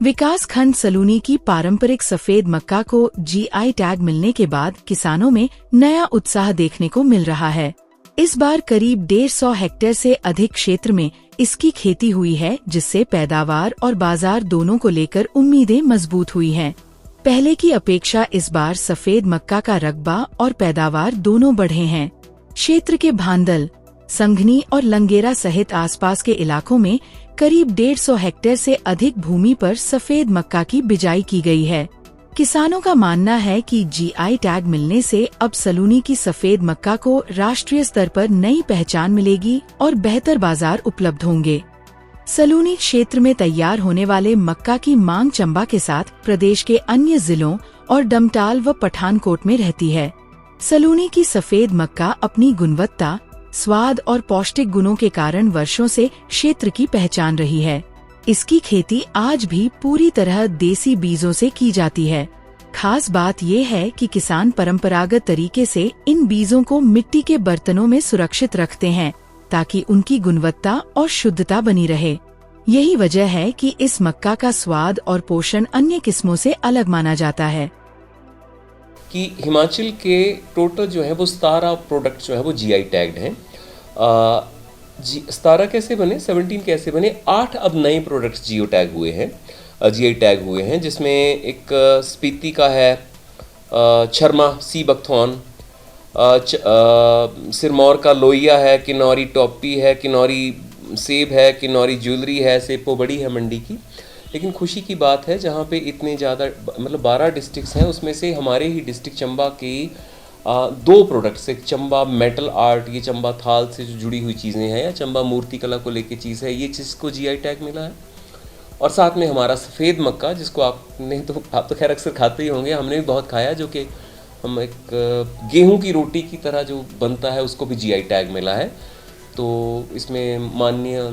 विकास खंड सलूनी की पारंपरिक सफेद मक्का को जीआई टैग मिलने के बाद किसानों में नया उत्साह देखने को मिल रहा है। इस बार करीब 150 हेक्टेयर से अधिक क्षेत्र में इसकी खेती हुई है, जिससे पैदावार और बाजार दोनों को लेकर उम्मीदें मजबूत हुई हैं। पहले की अपेक्षा इस बार सफेद मक्का का रकबा और पैदावार दोनों बढ़े हैं। क्षेत्र के भांदल, संघनी और लंगेरा सहित आसपास के इलाकों में करीब 150 हेक्टेयर से अधिक भूमि पर सफेद मक्का की बिजाई की गई है। किसानों का मानना है कि जीआई टैग मिलने से अब सलूनी की सफेद मक्का को राष्ट्रीय स्तर पर नई पहचान मिलेगी और बेहतर बाजार उपलब्ध होंगे। सलूनी क्षेत्र में तैयार होने वाले मक्का की मांग चंबा के साथ प्रदेश के अन्य जिलों और डमटाल व पठानकोट में रहती है। सलूनी की सफेद मक्का अपनी गुणवत्ता, स्वाद और पौष्टिक गुणों के कारण वर्षों से क्षेत्र की पहचान रही है। इसकी खेती आज भी पूरी तरह देसी बीजों से की जाती है। खास बात ये है कि किसान परंपरागत तरीके से इन बीजों को मिट्टी के बर्तनों में सुरक्षित रखते हैं, ताकि उनकी गुणवत्ता और शुद्धता बनी रहे। यही वजह है कि इस मक्का का स्वाद और पोषण अन्य किस्मों से अलग माना जाता है। कि हिमाचल के टोटल जो है वो 17 प्रोडक्ट जो है वो जीआई टैग्ड हैं। 17 कैसे बने, 17 कैसे बने, 8 अब नए प्रोडक्ट्स जीओ टैग हुए हैं, जीआई टैग हुए हैं, जिसमें एक स्पीति का है, छरमा सी बकथॉन, सिरमौर का लोहिया है, किन्नौरी टॉपी है, किन्नौरी सेब है, किन्नौरी ज्वेलरी है, सेपो बड़ी है मंडी की। लेकिन खुशी की बात है जहाँ पे इतने ज़्यादा मतलब 12 डिस्ट्रिक्ट्स हैं, उसमें से हमारे ही डिस्ट्रिक्ट चंबा के 2 प्रोडक्ट्स, एक चंबा मेटल आर्ट, ये चंबा थाल से जो जुड़ी हुई चीज़ें हैं, या चंबा मूर्ति कला को लेके चीज़ है, ये चीज़ को जीआई टैग मिला है। और साथ में हमारा सफ़ेद मक्का, जिसको आप तो खैर अक्सर खाते ही होंगे, हमने भी बहुत खाया, जो कि हम एक गेहूं की रोटी की तरह जो बनता है उसको भी जीआई टैग मिला है। तो इसमें माननीय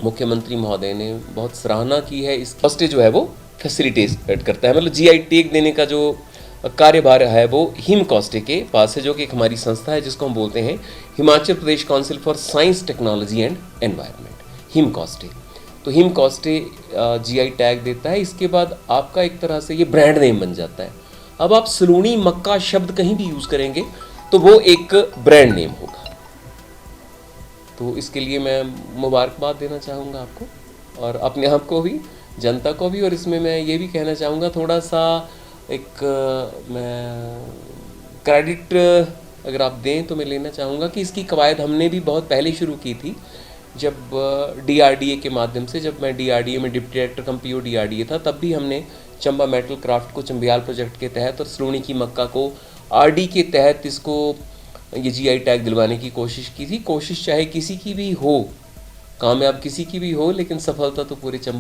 मुख्यमंत्री महोदय ने बहुत सराहना की है। इस कॉस्टे जो है वो फैसिलिटेट करता है, मतलब जीआई टैग देने का जो कार्यभार है वो हिम कॉस्टे के पास है, जो कि एक हमारी संस्था है जिसको हम बोलते हैं Himachal Pradesh council for science, technology and environment, HIMCOSTE. तो हिम कॉस्टे जीआई टैग देता है। इसके बाद आपका एक तरह से ये ब्रांड नेम बन जाता है। अब आप सलूनी मक्का शब्द कहीं भी यूज़ करेंगे तो वो एक ब्रांड नेम होगा। तो इसके लिए मैं मुबारकबाद देना चाहूँगा आपको और अपने आप को भी, जनता को भी। और इसमें मैं ये भी कहना चाहूँगा, थोड़ा सा एक मैं क्रेडिट अगर आप दें तो मैं लेना चाहूँगा कि इसकी कवायद हमने भी बहुत पहले शुरू की थी, जब डीआरडीए के माध्यम से, जब मैं डीआरडीए में डिप्टी डायरेक्टर कम पीओ डीआरडीए था, तब भी हमने चंबा मेटल क्राफ्ट को चंबियाल प्रोजेक्ट के तहत और सलूनी की मक्का को आरडी के तहत इसको ये जीआई टैग दिलवाने की कोशिश की थी। कोशिश चाहे किसी की भी हो, कामयाब किसी की भी हो, लेकिन सफलता तो पूरे चंबा